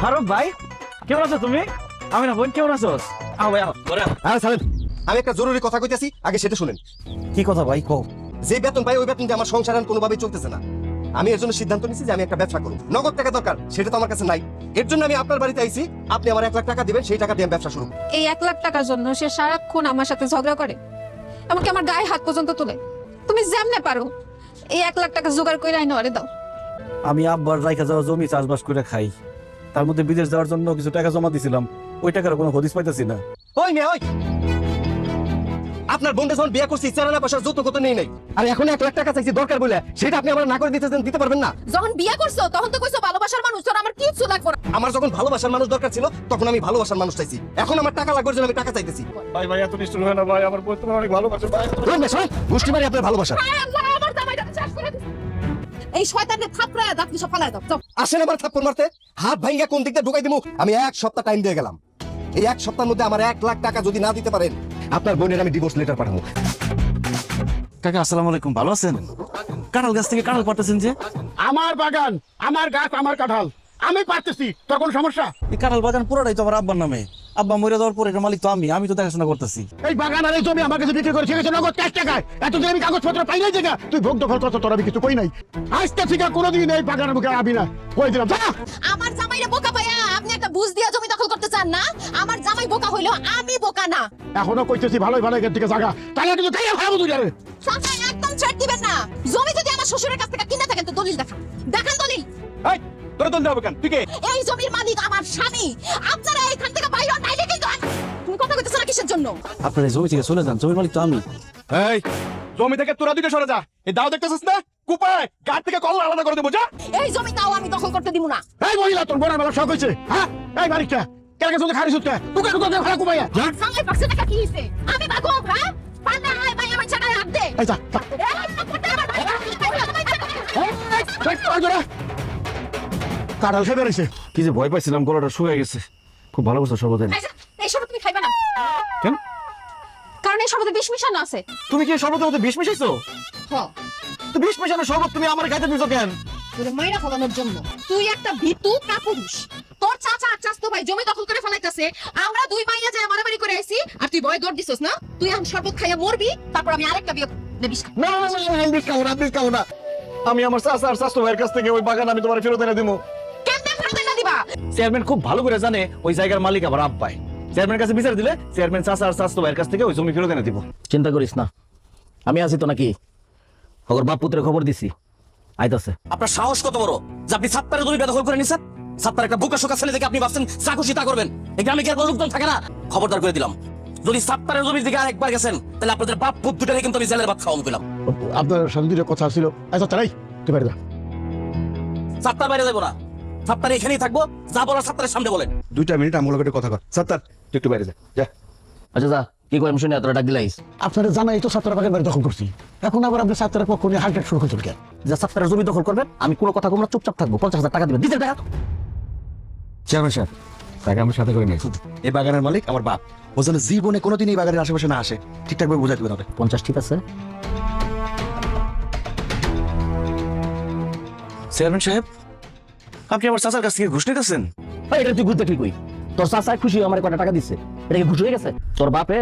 ফারুক ভাই কেমন আছো তুমি? আমি না বোন কেমন আছো? ভাই আমি একটা জরুরি কথা কইতেছি, আগে সেটা শুনেন। কি কথা ভাই কও? যে বেতন পাই ওই বেতন দিয়ে আমার সংসার আর কোনোভাবেই চলতেছে না। আমি এর জন্য সিদ্ধান্ত নিয়েছি যে আমি একটা ব্যবসা করব। নগদ টাকা দরকার, সেটা তো আমার কাছে নাই। এর জন্য আমি আপনার বাড়িতে আইছি, আপনি আমার 1 লাখ টাকা দিবেন, সেই টাকা দিয়ে আমি ব্যবসা শুরু করব। এই 1 লাখ টাকার জন্য সে সারাক্ষণ আমার সাথে ঝগড়া করে, এমনকি আমার গায়ে হাত পর্যন্ত তোলে। তুমি যেমনে পারো এই 1 লাখ টাকা জোগাড় করে আইনো আরে দাও। আমি আব্বার রাইখা যাওয়া জমি চাষবাস করে খাই, তার মধ্যে বিদেশ যাওয়ার জন্য কিছু টাকা জমা দিছিলাম, ওই টাকার কোনো হদিস পাইতেছি না। ওই মেয়ে ওই, আপনার বোনটা যখন বিয়ে করছি চালানা পয়সার যত কত নেই নাই, আর এখন 1 লাখ টাকা চাইছি দরকার বলে, সেটা আপনি আমার না করে দিতে পারবেন না? যখন বিয়ে করছো তখন তো কইছো ভালোবাসার মানুষ, তোর আমার কিছু লাগবে না। আমার যখন ভালোবাসার মানুষ দরকার ছিল তখন আমি ভালোবাসার মানুষ চাইছি, এখন আমার টাকা লাগবে জন্য আমি টাকা চাইতেছি। ভাই ভাই এত নিষ্ঠুর হয় না ভাই, আমার বোন তোমার অনেক ভালোবাসে ভাই। গোষ্ঠী বাড়ি আপনার ভালোবাসা। হায় আল্লাহ, আমার জামাইটা চাষ করে দিছে। এই শয়তানের থাপড়ায় দাঁত সব ফালায় দাও। যাও। আসেন আমার থাপ্পড় মারতে, হাত ভাঙ্গা কোন দিকটা ঢুকাই দিমু। আমি 1 সপ্তাহ টাইম দিয়ে গেলাম, এই 1 সপ্তাহের মধ্যে আমার 1 লাখ টাকা যদি না দিতে পারেন, আপনার বোনের আমি ডিভোর্স লেটার পাঠাবো। কাকা আসসালামু আলাইকুম, ভালো আছেন? কাঁঠাল গাছ থেকে কাঁঠাল পাঠাচ্ছেন যে? আমার বাগান, আমার গাছ, আমার কাঁঠাল, আমি পারতেছি, তোর কোন সমস্যা? এই কাঁঠাল বাগান পুরোটাই তো আমার আব্বার নামে। আব্বা মরে যাওয়ার পরে এর মালিক তো আমি তো দেখাশোনা করতেছি। এই বাগান আর এই জমি আমার কাছে বিক্রি করে শিখেছে নগদ ক্যাশ টাকায়। এতদিন আমি কাগজপত্র পাই নাই জায়গা, তুই ভোগ দখল করছো, তোর আমি কিছু কই নাই। আজকে থেকে কোনোদিন এই বাগানের মুখে আবি না, কই দিলাম। যা। আমার জামাইরে বোকা পায়া আপনি একটা বুঝ দিয়া জমি দখল করতে চান না? আমার জামাই বোকা হইলো, আমি বোকা না। এখনো কইতেছি ভালোই ভালো এখান থেকে জায়গা, তাহলে কিন্তু খাইয়া খাবো তুই রে। চাচা একদম ছেড়ে দিবেন না। জমি যদি আমার শ্বশুরের কাছ থেকে কিনে থাকেন তো দলিল দেখান, দেখান দলিল। এই তোর দল দেবো কেন? তুই কে? এই জমির মালিক আমার স্বামী। আপনারা এখান থেকে বাইরে হন, নাইলে কিন্তু তুমি কথা কইতেছ না কিসের জন্য? আপনার এই জমি থেকে চলে যান, জমির মালিক তো আমি। এই জমি থেকে তোরা দুইটা সরে যা। এই দাও দেখতেছিস না, কুপায় গাছ থেকে কল আলাদা করে দেবো। যা। এই জমি তাও আমি দখল করতে দিব না। এই মহিলা, তোর বোনের বেলা শখ হয়েছে? হ্যাঁ, এই বাড়িটা কেন গেছে? খারিস হচ্ছে টুকা টুকা দিয়ে ফেলা কুপাইয়া। যা। জামাই পাশে টাকা কি হইছে? আমি ভাগো, হ্যাঁ? পান্ডা আয় ভাই আমার ছাড়া হাত দে। এই যা, যা। কাঁঠাল খেয়ে বেড়েছে। কি যে ভয় পাইছিলাম, গলাটা শুকিয়ে গেছে। খুব ভালো করছো সর্বদাই। এই শরবত তুমি খাইবে না। কেন? কারণ এই শরবতে বিষ মিশানো আছে। তুমি কি শরবতের মধ্যে বিষ মিশাইছো? হ্যাঁ, তো বিষ মিশানো শরবত তুমি আমার খাইতে দিছো কেন? তোরে মাইরা ফলানোর জন্য। তুই একটা ভীতু কাপুরুষ। তোর চাচা আর চাচতো ভাই জমি দখল করে ফেলাইতেছে, আমরা দুই মাইয়া যায় মারামারি করে আইছি, আর তুই ভয় দৌড় দিছস না? তুই এখন শরবত খাইয়া মরবি, তারপর আমি আরেকটা বিয়ে নেবিস। না না না না, বিষ খাবো না, বিষ খাবো না। আমি আমার চাচা আর চাচতো ভাইয়ের কাছ থেকে ওই বাগান আমি তোমার ফেরত এনে দিবো। কেমনে ফেরত এনে দিবা? চেয়ারম্যান খুব ভালো করে জানে ওই জায়গার মালিক আবার আব্বাই। চেয়ারম্যানের কাছে বিচার দিলে চেয়ারম্যান চাচা আর চাচতো ভাইয়ের কাছ থেকে ওই জমি ফেরত এনে দিব। চিন্তা করিস না, আমি আছি তো নাকি। ওর বাপ পুত্রের খবর দিছি, আইতাছে। আপনার সাহস কত বড় যে আপনি সাত্তারের জমি বেদখল করে নিছেন? সাত্তার একটা বোকা শোকা ছেলে থেকে আপনি ভাবছেন যা খুশি তা করবেন। এই গ্রামে কি আর কোনো লোকজন থাকে না? খবরদার করে দিলাম, যদি সাত্তারের জমির দিকে আরেকবার গেছেন তাহলে আপনাদের বাপ পুত দুটাকে কিন্তু আমি জেলের ভাত খাওয়ান পেলাম। আপনার সাথে দুটো কথা ছিল। আচ্ছা তারাই তুই বাইরে যা। সাত্তার বাইরে যাবো না, সাত্তার এখানেই থাকবো। যা বলার সাত্তারের সামনে বলেন। 2 মিনিট আমগুলো করে কথা কর। সত্তর তুই একটু বাইরে যা, যা। আচ্ছা যা, কি করেন শুনে এতটা ডাক দিলাইস? আপনারা জানাই তো ছাত্র বাগান বাড়ি দখল করছি, এখন আবার আপনি ছাত্রের পক্ষ নিয়ে হাইটেক শুরু করছেন কেন? যা সাত্তারের জমি দখল করবেন, আমি কোনো কথা বলবো না, চুপচাপ থাকবো। 50,000 টাকা দিবেন, দিতে টাকা। চেয়ারম্যান সাহেব, তাকে আমার সাথে করে নিয়েছি। এই বাগানের মালিক আমার বাপ, ও যেন জীবনে কোনোদিন এই বাগানের আশেপাশে না আসে, ঠিকঠাক ভাবে বুঝাই দিবেন। 50 ঠিক আছে। চেয়ারম্যান সাহেব, আপনি আমার চাচার কাছ থেকে ঘুষ নিতেছেন? এটা তুই ঘুষ দেখলি কই? তোর চাচা খুশি আমার কটা টাকা দিচ্ছে, এটা কি ঘুষ হয়ে গেছে? তোর বাপে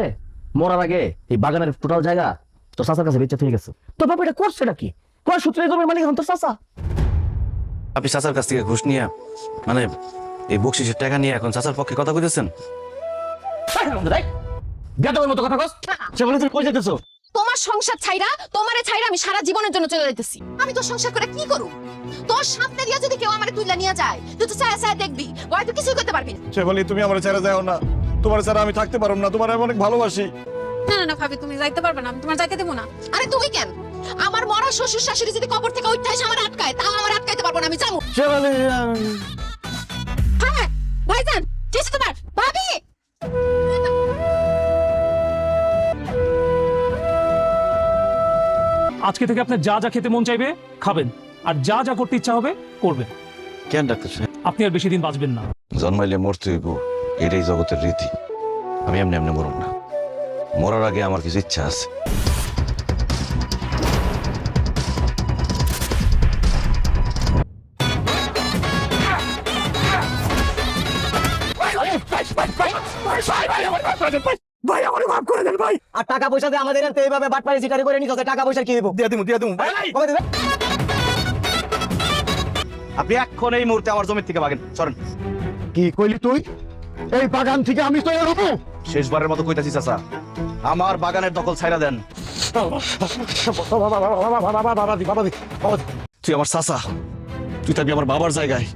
মরার আগে এই বাগানের টোটাল জায়গা তোর চাচার কাছে বেচে থেকে গেছে। তোর বাপ এটা করছে নাকি? কোন সূত্রে জমির মালিক এখন তোর চাচা? আপনি চাচার কাছ থেকে ঘুষ নিয়ে, মানে এই বকশিসের টাকা নিয়ে এখন চাচার পক্ষে কথা কইতেছেন? বেদবের মতো কথা কস, সে বলে তুই কই যেতেছো? তোমার সংসার ছাইরা, তোমারে ছাইরা আমি সারা জীবনের জন্য চলে যাইতেছি। আমি তো সংসার করে কি করব? তোর সামনে দিয়া যদি কেউ আমারে তুইলা নিয়ে যায়, তুই তো ছায়া ছায়া দেখবি, ওই তুই কিছুই করতে পারবি না। সে বলি তুমি আমার ছেড়ে যাও না, তোমার ছাড়া আমি থাকতে পারবো না, তোমার আমি অনেক ভালোবাসি। না না না ভাবি, তুমি যাইতে পারবে না, আমি তোমার যাইতে দেব না। আরে তুই কেন? আমার মরা শ্বশুর শাশুড়ি যদি কবর থেকে উঠতে আসে আমার আটকায়, তাও আমার আটকাইতে পারবো না, আমি যাবো। সে বলে হ্যাঁ ভাইজান, কি হইছে তোমার? ভাবি আজকে থেকে আপনার যা যা খেতে মন চাইবে খাবেন, আর যা যা করতে ইচ্ছা হবে করবেন। কেন ডাক্তার সাহেব? আপনি আর বেশি দিন বাঁচবেন না। জন্মাইলে মরতে হইব, এটাই জগতের রীতি। আমি এমনি এমনি মরব না, মরার আগে আমার কিছু ইচ্ছা আছে। ভাই আমার মাফ করে দেন ভাই। আর টাকা পয়সা দিয়ে আমাদের এনতে এইভাবে বাটপারি চিটারি করে নিতে টাকা পয়সা কি দেবো? দিয়ে দিমু কবে দেবে? আপনি এখন এই মুহূর্তে আমার জমি থেকে ভাগেন, সরেন। কি কইলি তুই? এই বাগান থেকে আমি তো এরকম শেষবারের মতো কইতাছি চাচা, আমার বাগানের দখল ছাইরা দেন। তুই আমার চাচা, তুই থাকবি আমার বাবার জায়গায়।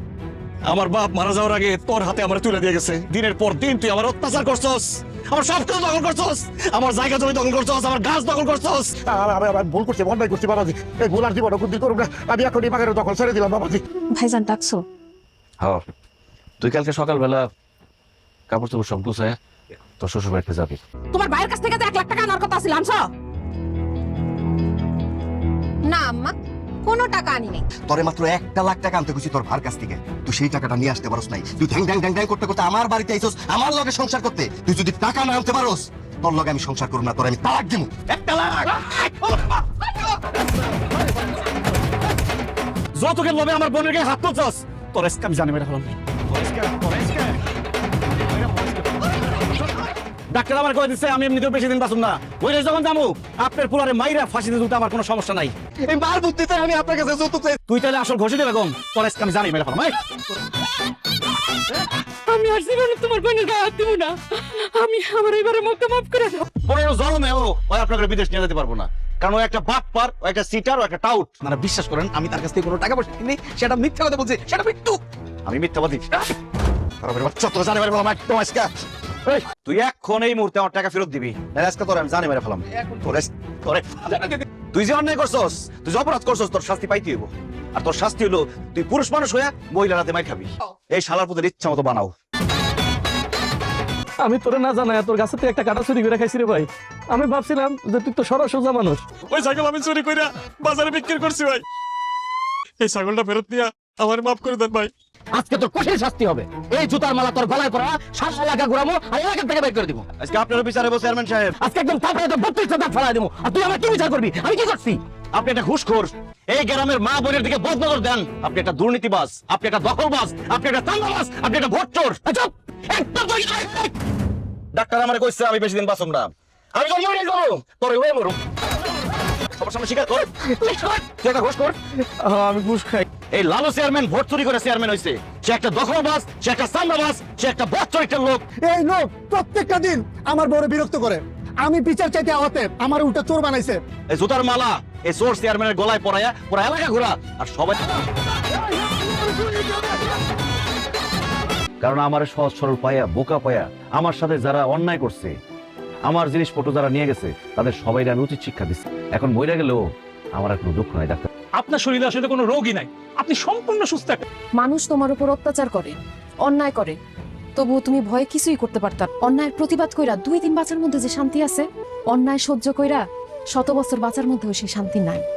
আমার বাপ মারা যাওয়ার আগে তোর হাতে আমার তুলে দিয়ে গেছে। দিনের পর দিন তুই আমার অত্যাচার করছস, আমার সব কিছু দখল করছস, আমার জায়গা জমি দখল করছস, আমার গাছ দখল করছস। আমি ভুল করছি, অন্যায় করছি বাবাজি। এই ভুল আর জীবনে কোনদিন করুক না। আমি এখন এই বাগানের দখল ছেড়ে দিলাম বাবাজি। ভাইজান ডাকছো? হ্যাঁ, তুই কালকে সকালবেলা কাপড় চোপড় সব গুছায় তোর শ্বশুর বাড়িতে যাবি। তোমার ভাইয়ের কাছ থেকে তো 1 লাখ টাকা আনার কথা ছিল, আনছো? না আম্মা, কোনো টাকা আনি নাই। তোরে মাত্র 1 লাখ টাকা আনতে কইছি তোর ভার কাছ থেকে, তুই সেই টাকাটা নিয়ে আসতে পারোস নাই। তুই ঢ্যাং ঢ্যাং ঢ্যাং ঢ্যাং করতে করতে আমার বাড়িতে আইছস আমার লগে সংসার করতে। তুই যদি টাকা না আনতে পারোস তোর লগে আমি সংসার করব না, তোর আমি তালাক দিমু। 1 লাখ যতক্ষণ লোভে আমার বোনের গায়ে হাত তুলছস, তোর এসকে আমি জানি মেরে ফেলাম। ডাক্তার আমার কয়ে দিচ্ছে আমি এমনিতেও বেশি দিন বাঁচুম না। ওই যখন যাবো আপনার পুলারে মাইরা ফাঁসিতে তুলতে আমার কোনো সমস্যা নাই। এই মার বুদ্ধিতে আমি আপনার কাছে যৌতুক চাই। তুই তাহলে আসল ঘষে দেবে গম, তোর এসকে আমি জানি মেরে ফেলাম। আমি আর জীবনে তোমার বোনের গায়ে হাত দিব না। আমি আমার এবারে মুখে মাফ করে দাও। 15 জন্মে ওই আপনাকে বিদেশ নিয়ে যেতে পারবো না, কারণ ও একটা বাটপার, ও একটা সিটার, ও একটা টাউট। মানে বিশ্বাস করেন আমি তার কাছ থেকে কোনো টাকা পয়সা কিনি, সেটা মিথ্যা কথা বলছি, সেটা মৃত্যু। আমি মিথ্যাবাদী। বাচ্চা তো জানি মেরে ফেলাম একদম আজকে। তুই এখন এই মুহূর্তে আমার টাকা ফেরত দিবি, নাহলে আজকে তোর আমি জানি মেরে ফেলাম। তুই যে অন্যায় করছস, তুই যে অপরাধ করছস, তোর শাস্তি পাইতে হইব। আর তোর শাস্তি হলো তুই পুরুষ মানুষ হয়ে মহিলা রাতে মাই খাবি। এই শালার পুতের ইচ্ছা মতো বানাও। আমি তোরে না জানাই তোর কাছে থেকে একটা কাটা চুরি করে খাইছি রে ভাই। আমি ভাবছিলাম যে তুই তো সরল সোজা মানুষ। ওই ছাগল আমি চুরি কইরা বাজারে বিক্রি করছি ভাই। এই ছাগলটা ফেরত দিয়া আমার মাফ করে দেন ভাই। আজকে তোর কঠিন শাস্তি হবে। এই জুতার মালা তোর গলায় পড়া, সারা এলাকা ঘুরামো আর এলাকা থেকে বের করে দিব। আজকে আপনার বিচারে বসে চেয়ারম্যান সাহেব, আজকে একদম তারপরে তো 32টা দাঁত ফেলাই দেবো। আর তুই আমার কি বিচার করবি? আমি কি করছি? আপনি একটা ঘুষখোর, এই গ্রামের মা বোনের দিকে বদনজর দেন। আপনি একটা দুর্নীতিবাজ, আপনি একটা দখলবাজ, আপনি একটা চাঁদাবাজ, আপনি একটা ভোট চোর। ডাক্তার আমার কইছে আমি বেশি দিন বাঁচব না। আমি তো মরে যাবো, তোরে হয়ে মরুম। সবার সামনে স্বীকার কর, তুই একটা ঘুষখোর। আমি ঘুষ খাই। এই লালু চেয়ারম্যান ভোট চুরি করে চেয়ারম্যান হয়েছে। সে একটা দখলবাজ, সে একটা চাঁদাবাজ, সে একটা বদ চরিত্রের লোক। এই লোক প্রত্যেকটা দিন আমার বড় বিরক্ত করে। আমি বিচার চাইতে আওয়াতে আমার উল্টা চোর বানাইছে। এই জুতার মালা এই চোর চেয়ারম্যানের গলায় পরায়া পুরা এলাকা ঘোরা আর সবাই। কারণ আমার সহজ সরল পায়া বোকা পায়া আমার সাথে যারা অন্যায় করছে, আমার জিনিসপত্র যারা নিয়ে গেছে, তাদের সবাই আমি উচিত শিক্ষা দিচ্ছি। এখন মরে গেলেও আমার আর কোনো দুঃখ নাই ডাক্তার। আপনার শরীরে আসলে কোনো রোগই নাই, আপনি সম্পূর্ণ সুস্থ। মানুষ তোমার উপর অত্যাচার করে, অন্যায় করে, তবুও তুমি ভয়ে কিছুই করতে পারতা। অন্যায়ের প্রতিবাদ কইরা 2 দিন বাঁচার মধ্যে যে শান্তি আছে, অন্যায় সহ্য কইরা 100 বছর বাঁচার মধ্যেও সেই শান্তি নাই।